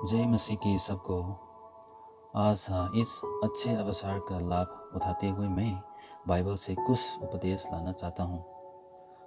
जय मसीह की सबको। आज इस अच्छे अवसर का लाभ उठाते हुए मैं बाइबल से कुछ उपदेश लाना चाहता हूँ।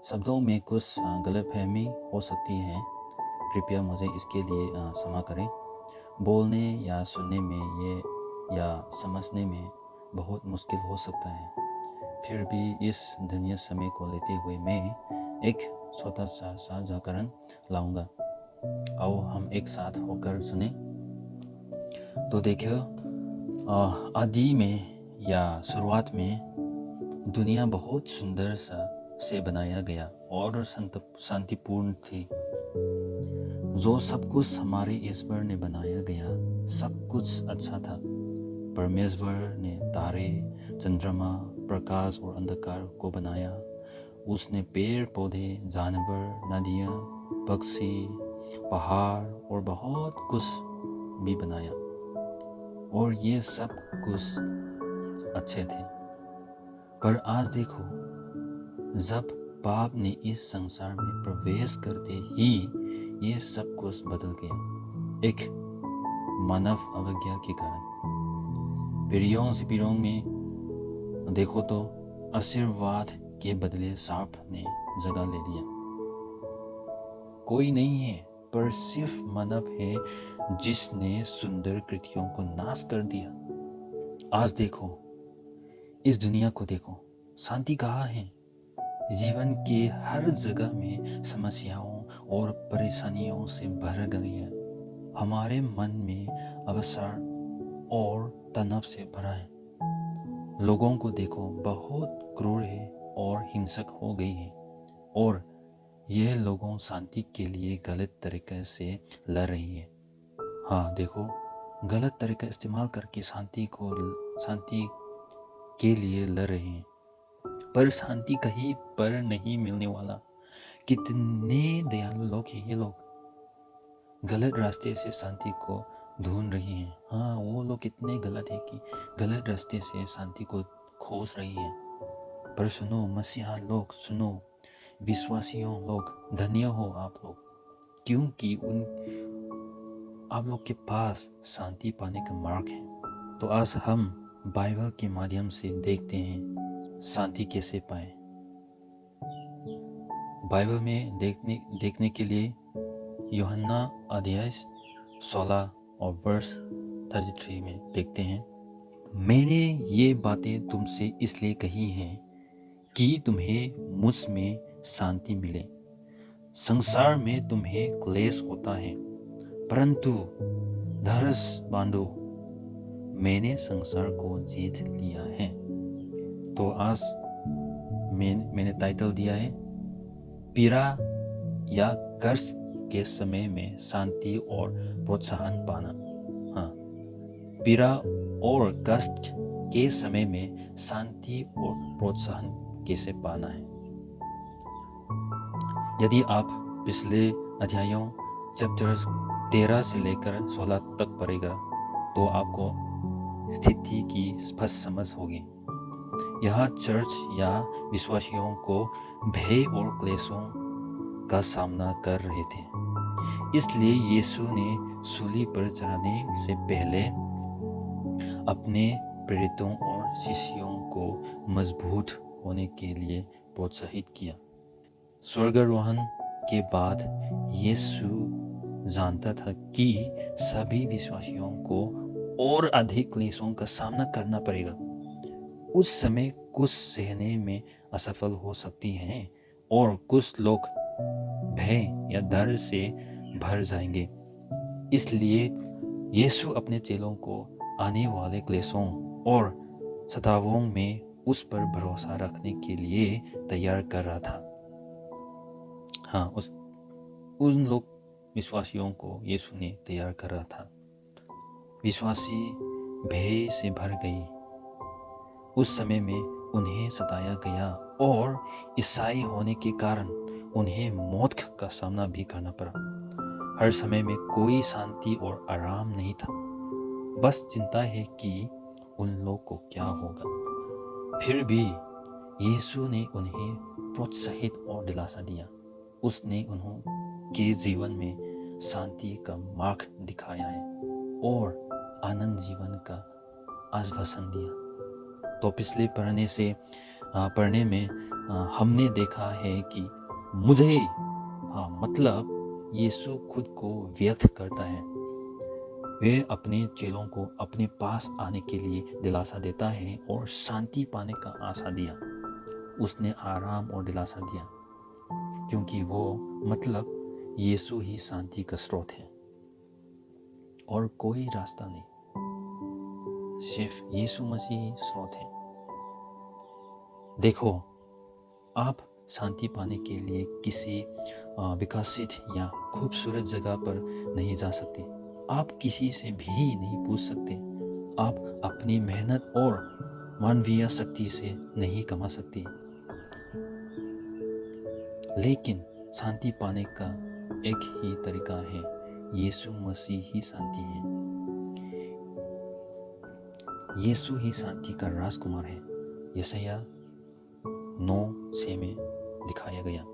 शब्दों में कुछ गलतफहमी हो सकती है, कृपया मुझे इसके लिए क्षमा करें। बोलने या सुनने में ये या समझने में बहुत मुश्किल हो सकता है, फिर भी इस धन्य समय को लेते हुए मैं एक छोटा सा साझाकरण लाऊंगा। आओ हम एक साथ होकर सुने। तो देखियो, आदि में या शुरुआत में दुनिया बहुत सुंदर से बनाया गया और शांतिपूर्ण थी। जो सब कुछ हमारे ईश्वर ने बनाया गया, सब कुछ अच्छा था। परमेश्वर ने तारे, चंद्रमा, प्रकाश और अंधकार को बनाया। उसने पेड़ पौधे, जानवर, नदियाँ, पक्षी, पहाड़ और बहुत कुछ भी बनाया, और ये सब कुछ अच्छे थे। पर आज देखो, जब पाप ने इस संसार में प्रवेश करते ही ये सब कुछ बदल गया, एक मानव अवज्ञा के कारण। पीढ़ियों से पीढ़ियों में देखो तो आशीर्वाद के बदले श्राप ने जगह ले लिया। कोई नहीं है, पर सिर्फ मानव है जिसने सुंदर कृतियों को नाश कर दिया। आज देखो, इस दुनिया को देखो, शांति कहाँ है? जीवन के हर जगह में समस्याओं और परेशानियों से भर गई है। हमारे मन में अवसर और तनाव से भरा है। लोगों को देखो, बहुत क्रूर है और हिंसक हो गई है, और यह लोगों शांति के लिए गलत तरीके से लड़ रही है। हाँ देखो, गलत तरीका इस्तेमाल करके शांति के लिए लड़ रहे हैं, पर शांति कहीं पर नहीं मिलने वाला। कितने दयालु लोग हैं ये लोग, गलत रास्ते से शांति को ढूंढ रही हैं। हाँ, वो लोग कितने गलत है कि गलत रास्ते से शांति को खोज रही है। पर सुनो मसीहा लोग, सुनो विश्वासियों लोग, धन्य हो आप लोग, क्योंकि आप लोग के पास शांति पाने का मार्ग है। तो आज हम बाइबल के माध्यम से देखते हैं शांति कैसे पाए। बाइबल में देखने के लिए यूहन्ना अध्याय 16 और वर्स 33 में देखते हैं। मैंने ये बातें तुमसे इसलिए कही हैं कि तुम्हें मुझ में शांति मिले। संसार में तुम्हें क्लेश होता है, परंतु धैर्य बांधो, मैंने संसार को जीत लिया है। तो आज मैंने टाइटल दिया है, पीड़ा या कष्ट के समय में शांति और प्रोत्साहन पाना। हाँ, पीड़ा और कष्ट के समय में शांति और प्रोत्साहन कैसे पाना है। यदि आप पिछले अध्यायों चैप्टर 13 से लेकर 16 तक पढ़ेगा तो आपको स्थिति की स्पष्ट समझ होगी। यह चर्च या विश्वासियों को भय और क्लेशों का सामना कर रहे थे। इसलिए यीशु ने सूली पर चढ़ाने से पहले अपने प्रेरितों और शिष्यों को मजबूत होने के लिए प्रोत्साहित किया। स्वर्गारोहण के बाद यीशु जानता था कि सभी विश्वासियों को और अधिक क्लेशों का सामना करना पड़ेगा। उस समय कुछ सहने में असफल हो सकती हैं और कुछ लोग भय या डर से भर जाएंगे। इसलिए यीशु अपने चेलों को आने वाले क्लेशों और सतावों में उस पर भरोसा रखने के लिए तैयार कर रहा था। हाँ, उन लोग विश्वासियों को यीशु ने तैयार कर रहा था। विश्वासी भय से भर गई। उस समय में उन्हें सताया गया और ईसाई होने के कारण उन्हें मौत का सामना भी करना पड़ा। हर समय में कोई शांति और आराम नहीं था। बस चिंता है कि उन लोग को क्या होगा। फिर भी यीशु ने उन्हें प्रोत्साहित और दिलासा दिया। उसने उन्होंने के जीवन में शांति का मार्ग दिखाया है और आनंद जीवन का आश्वासन दिया। तो पिछले पढ़ने में हमने देखा है कि मुझे मतलब यीशु खुद को व्यक्त करता है। वे अपने चेलों को अपने पास आने के लिए दिलासा देता है और शांति पाने का आशा दिया। उसने आराम और दिलासा दिया क्योंकि वो मतलब यीशु ही शांति का स्रोत है और कोई रास्ता नहीं, सिर्फ यीशु मसीह ही स्रोत है। देखो, आप शांति पाने के लिए किसी विकसित या खूबसूरत जगह पर नहीं जा सकते। आप किसी से भी नहीं पूछ सकते। आप अपनी मेहनत और मानवीय शक्ति से नहीं कमा सकते। लेकिन शांति पाने का एक ही तरीका है, यीशु मसीह ही शांति है। यीशु ही शांति का राजकुमार है। यशायाह 9:6 में दिखाया गया।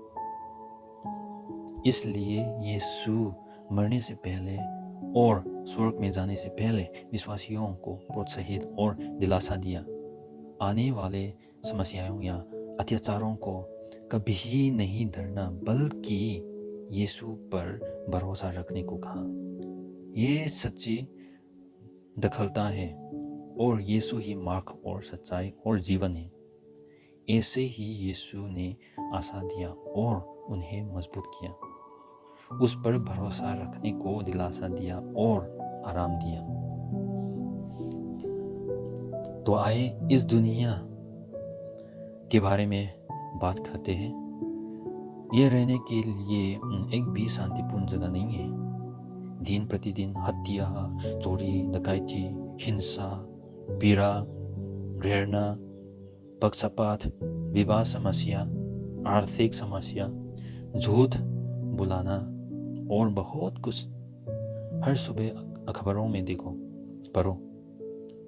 इसलिए यीशु मरने से पहले और स्वर्ग में जाने से पहले विश्वासियों को प्रोत्साहित और दिलासा दिया। आने वाले समस्याओं या अत्याचारों को कभी नहीं डरना, बल्कि यीशु पर भरोसा रखने को कहा। ये सच्ची दखलता है और यीशु ही मार्ग और सच्चाई और जीवन है। ऐसे ही यीशु ने आशा दिया और उन्हें मजबूत किया। उस पर भरोसा रखने को दिलासा दिया और आराम दिया। तो आए इस दुनिया के बारे में बात करते हैं। यह रहने के लिए एक भी शांतिपूर्ण जगह नहीं है। दिन प्रतिदिन हत्या, चोरी, डकैती, हिंसा, पीड़ा, घृणा, पक्षपात, विवाह समस्या, आर्थिक समस्या, झूठ बुलाना और बहुत कुछ हर सुबह अखबारों में पढ़ो।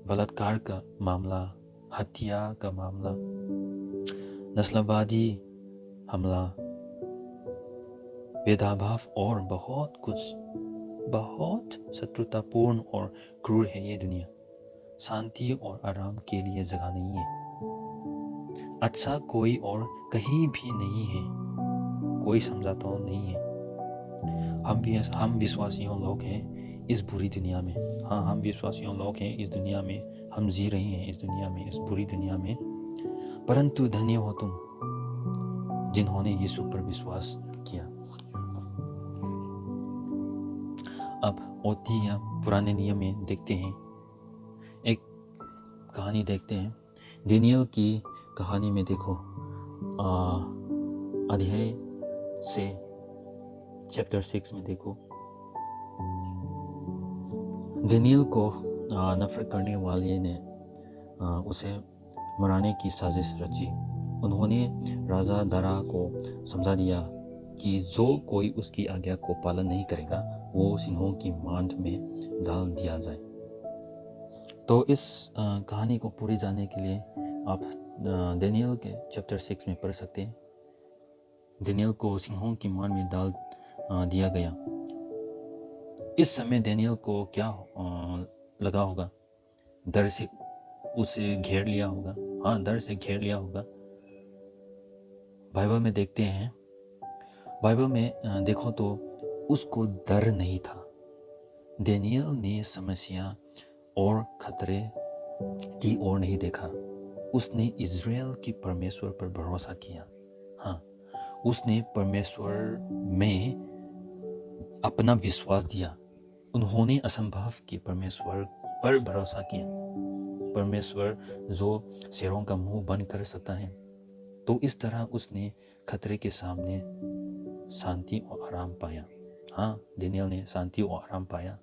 बलात्कार का मामला, हत्या का मामला, नस्लवादी हमला, भेदभाव और बहुत कुछ। बहुत शत्रुतापूर्ण और क्रूर है ये दुनिया। शांति और आराम के लिए जगह नहीं है। अच्छा कोई और कहीं भी नहीं है। कोई समझौता नहीं है। हम विश्वासियों लोग हैं इस बुरी दुनिया में। हाँ, हम विश्वासियों लोग हैं इस दुनिया में। हम जी रहे हैं इस दुनिया में, इस बुरी दुनिया में। परंतु धन्य हो तुम जिन्होंने यीशु पर विश्वास किया। अब ओती या पुराने नियम में देखते हैं, एक कहानी देखते हैं। दानियेल की कहानी में देखो, अध्याय से चैप्टर 6 में देखो। दानियेल को नफरत करने वाले ने उसे मराने की साजिश रची। उन्होंने राजा दारा को समझा दिया कि जो कोई उसकी आज्ञा को पालन नहीं करेगा वो सिंहों की मांड में डाल दिया जाए। तो इस कहानी को पूरी जानने के लिए आप दानियेल के चैप्टर 6 में पढ़ सकते हैं। दानियेल को सिंहों की मांड में डाल दिया गया। इस समय दानियेल को क्या लगा होगा? डर से उसे घेर लिया होगा। हाँ, डर से घेर लिया होगा। बाइबल में देखते हैं, बाइबल में देखो तो उसको डर नहीं था। दानियेल ने समस्या और खतरे की ओर नहीं देखा। उसने इज़राइल के परमेश्वर पर भरोसा किया। हाँ, उसने परमेश्वर में अपना विश्वास दिया। उन्होंने असंभव के परमेश्वर पर भरोसा किया। परमेश्वर जो शेरों का मुंह बंद कर सकता है। तो इस तरह उसने खतरे के सामने शांति और आराम पाया। हाँ, दानियेल ने शांति और आराम पाया।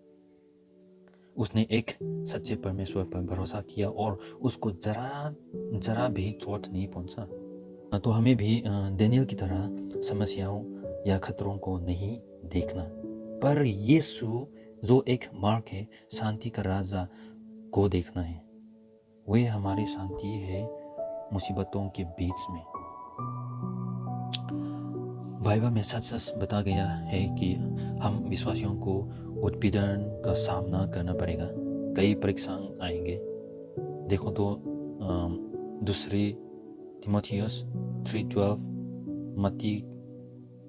उसने एक सच्चे परमेश्वर पर भरोसा किया और उसको जरा भी चोट नहीं पहुंचा। तो हमें भी दानियेल की तरह समस्याओं या खतरों को नहीं देखना, पर यीशु जो एक मार्ग है, शांति का राजा को देखना है। वे हमारी शांति है मुसीबतों के बीच में। बाइबल में सच सच बता गया है कि हम विश्वासियों को उत्पीड़न का सामना करना पड़ेगा, कई परीक्षाएं आएंगे। देखो तो दूसरी तिमोथियस 3:12, मत्ती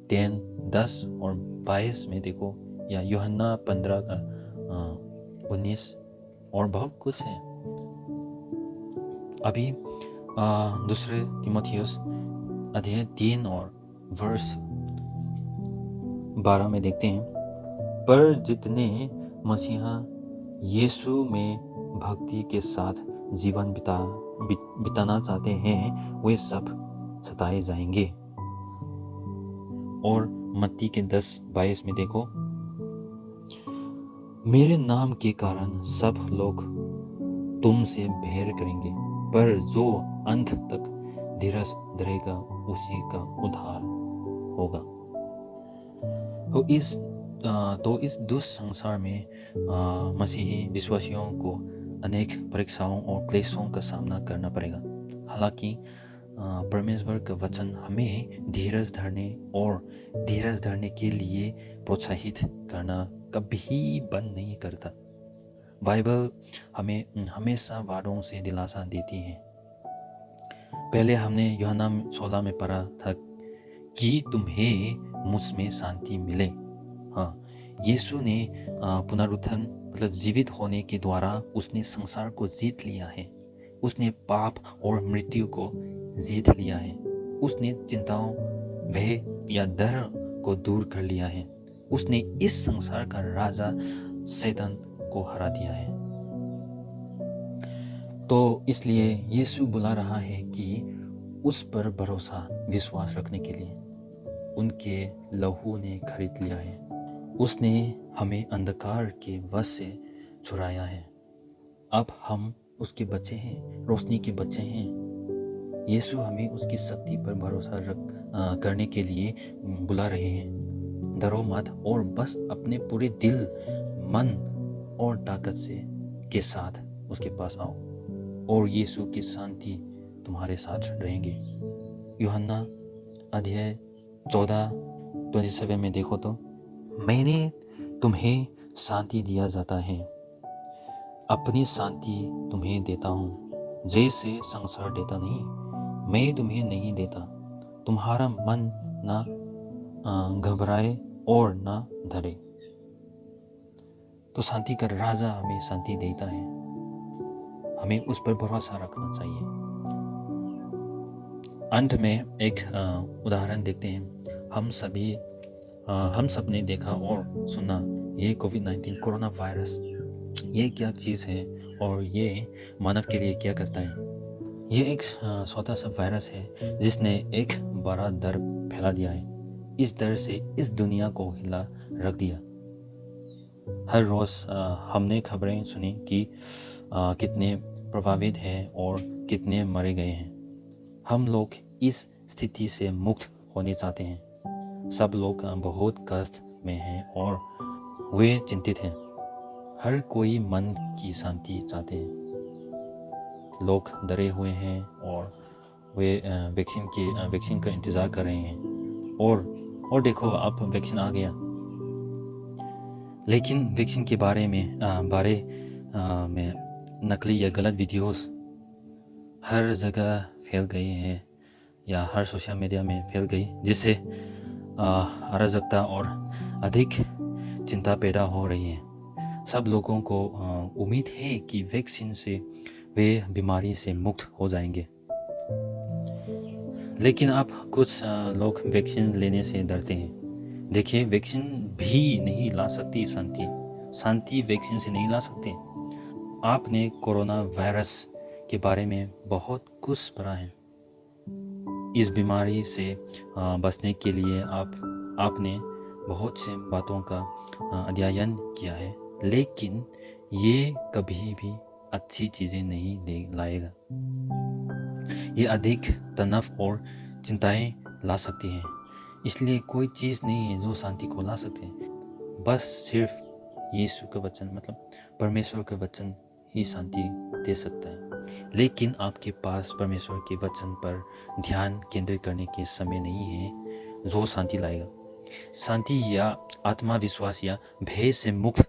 10:10 और 22 में देखो, या यूहन्ना 15 का 19 और बहुत कुछ है। अभी दूसरे तिमोथियस अध्याय 3 और वर्ष 12 में देखते हैं, पर जितने मसीहा यीशु में भक्ति के साथ जीवन बिताना चाहते हैं वे सब सताए जाएंगे। और मत्ती के 10:22 में देखो, मेरे नाम के कारण सब लोग तुमसे बैर करेंगे, पर जो अंत तक धीरज धरेगा उसी का उद्धार होगा। तो इस दुष्ट संसार में मसीही विश्वासियों को अनेक परीक्षाओं और क्लेशों का सामना करना पड़ेगा। हालांकि परमेश्वर का वचन हमें धीरज धरने के लिए प्रोत्साहित करना कभी बंद नहीं करता। बाइबल हमें हमेशा वादों से दिलासा देती है। पहले हमने यूहन्ना 16 में पढ़ा था कि तुम्हें मुझ में शांति मिले। हाँ, यीशु ने पुनरुत्थान मतलब जीवित होने के द्वारा उसने संसार को जीत लिया है। उसने पाप और मृत्यु को जीत लिया है। उसने चिंताओं, भय या डर को दूर कर लिया है। उसने इस संसार का राजा शैतान को हरा दिया है। तो इसलिए यीशु बुला रहा है कि उस पर भरोसा विश्वास रखने के लिए। उनके लहू ने खरीद लिया है। उसने हमें अंधकार के वश से छुड़ाया है। अब हम उसके बच्चे हैं, रोशनी के बच्चे हैं। यीशु हमें उसकी शक्ति पर भरोसा करने के लिए बुला रहे हैं। डरो मत और बस अपने पूरे दिल, मन और ताकत के साथ उसके पास आओ, और यीशु की शांति तुम्हारे साथ रहेंगे। यूहन्ना अध्याय 14:27 में देखो तो, मैंने तुम्हें शांति दिया जाता है, अपनी शांति तुम्हें देता हूँ, जैसे संसार देता नहीं, मैं तुम्हें नहीं देता। तुम्हारा मन ना घबराए और ना डरे। तो शांति का राजा हमें शांति देता है। हमें उस पर भरोसा रखना चाहिए। अंत में एक उदाहरण देखते हैं। हम सब ने देखा और सुना, ये कोविड-19 कोरोना वायरस, ये क्या चीज़ है और ये मानव के लिए क्या करता है। ये एक छोटा सा वायरस है जिसने एक बड़ा डर फैला दिया है। इस डर से इस दुनिया को हिला रख दिया। हर रोज़ हमने खबरें सुनी कि कितने प्रभावित हैं और कितने मारे गए हैं। हम लोग इस स्थिति से मुक्त होने चाहते हैं। सब लोग बहुत कष्ट में हैं और वे चिंतित हैं। हर कोई मन की शांति चाहते हैं। लोग डरे हुए हैं और वे वैक्सीन का इंतज़ार कर रहे हैं। और देखो, अब वैक्सीन आ गया, लेकिन वैक्सीन के बारे में नकली या गलत वीडियोस हर जगह फैल गए हैं या हर सोशल मीडिया में फैल गई, जिससे अराजकता और अधिक चिंता पैदा हो रही है। सब लोगों को उम्मीद है कि वैक्सीन से वे बीमारी से मुक्त हो जाएंगे, लेकिन अब कुछ लोग वैक्सीन लेने से डरते हैं। देखिए, वैक्सीन भी नहीं ला सकती शांति वैक्सीन से नहीं ला सकते। आपने कोरोना वायरस के बारे में बहुत कुछ पढ़ा है। इस बीमारी से बचने के लिए आपने बहुत से बातों का अध्ययन किया है, लेकिन ये कभी भी अच्छी चीज़ें नहीं लाएगा। ये अधिक तनाव और चिंताएं ला सकती हैं। इसलिए कोई चीज़ नहीं है जो शांति को ला सकते हैं। बस सिर्फ यीशु का वचन, मतलब परमेश्वर का वचन ही शांति दे सकता है। लेकिन आपके पास परमेश्वर के वचन पर ध्यान केंद्रित करने के समय नहीं है। जो शांति लाएगा। शांति या आत्मविश्वास या भय से मुक्त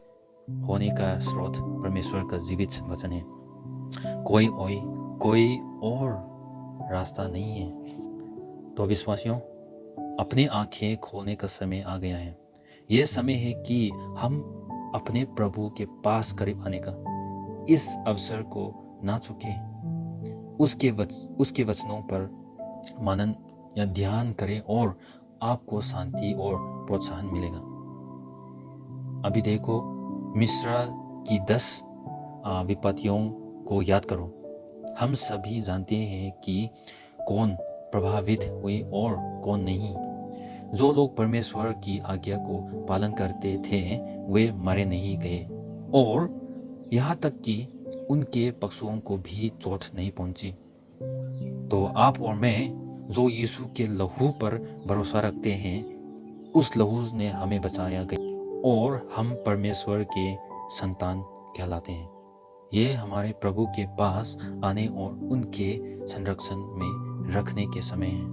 होने का स्रोत परमेश्वर का जीवित वचन है। कोई और रास्ता नहीं है। तो विश्वासियों, अपनी आंखें खोलने का समय आ गया है। यह समय है कि हम अपने प्रभु के पास करीब आने का इस अवसर को ना चूकें। उसके वचनों पर मनन या ध्यान करें और आपको शांति और प्रोत्साहन मिलेगा। अभी देखो, मिस्र की 10 विपत्तियों को याद करो। हम सभी जानते हैं कि कौन प्रभावित हुए और कौन नहीं। जो लोग परमेश्वर की आज्ञा को पालन करते थे वे मारे नहीं गए, और यहाँ तक कि उनके पशुओं को भी चोट नहीं पहुंची। तो आप और मैं जो यीशु के लहू पर भरोसा रखते हैं, उस लहू ने हमें बचाया गया और हम परमेश्वर के संतान कहलाते हैं। ये हमारे प्रभु के पास आने और उनके संरक्षण में रखने के समय है।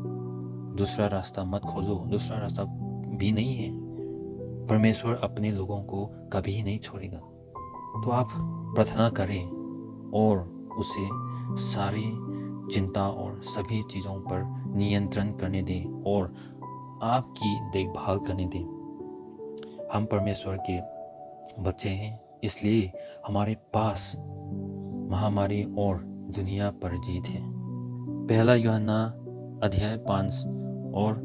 दूसरा रास्ता मत खोजो, दूसरा रास्ता भी नहीं है। परमेश्वर अपने लोगों को कभी नहीं छोड़ेगा। तो आप प्रार्थना करें और उसे सारी चिंता और सभी चीज़ों पर नियंत्रण करने दें और आपकी देखभाल करने दें। हम परमेश्वर के बच्चे हैं, इसलिए हमारे पास महामारी और दुनिया पर जीत है। पहला यूहन्ना अध्याय 5 और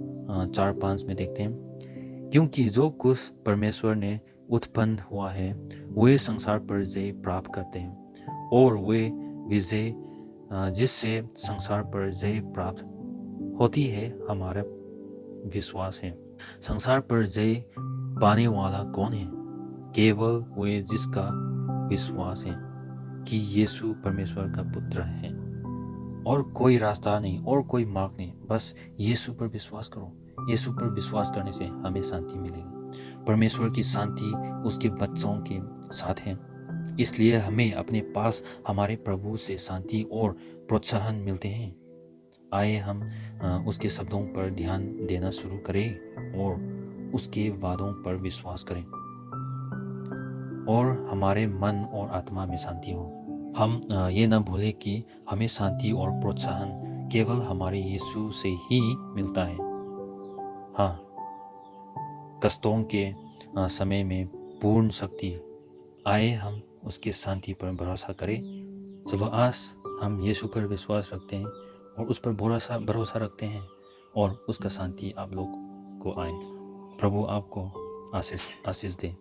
4-5 में देखते हैं, क्योंकि जो कुछ परमेश्वर ने उत्पन्न हुआ है वे संसार पर जय प्राप्त करते हैं, और वे विजय जिससे संसार पर जय प्राप्त होती है हमारा विश्वास है। संसार पर जय पाने वाला कौन है? केवल वे जिसका विश्वास है कि यीशु परमेश्वर का पुत्र है। और कोई रास्ता नहीं और कोई मार्ग नहीं, बस यीशु पर विश्वास करो। यीशु पर विश्वास करने से हमें शांति मिलेगी। परमेश्वर की शांति उसके बच्चों के साथ है, इसलिए हमें अपने पास हमारे प्रभु से शांति और प्रोत्साहन मिलते हैं। आइए हम उसके शब्दों पर ध्यान देना शुरू करें और उसके वादों पर विश्वास करें, और हमारे मन और आत्मा में शांति हो। हम ये न भूलें कि हमें शांति और प्रोत्साहन केवल हमारे यीशु से ही मिलता है। हाँ, कष्टों के समय में पूर्ण शक्ति। आए हम उसके शांति पर भरोसा करें। चलो आज हम यीशु पर विश्वास रखते हैं और उस पर भरोसा रखते हैं, और उसका शांति आप लोग को आए। प्रभु आपको आशीष दे।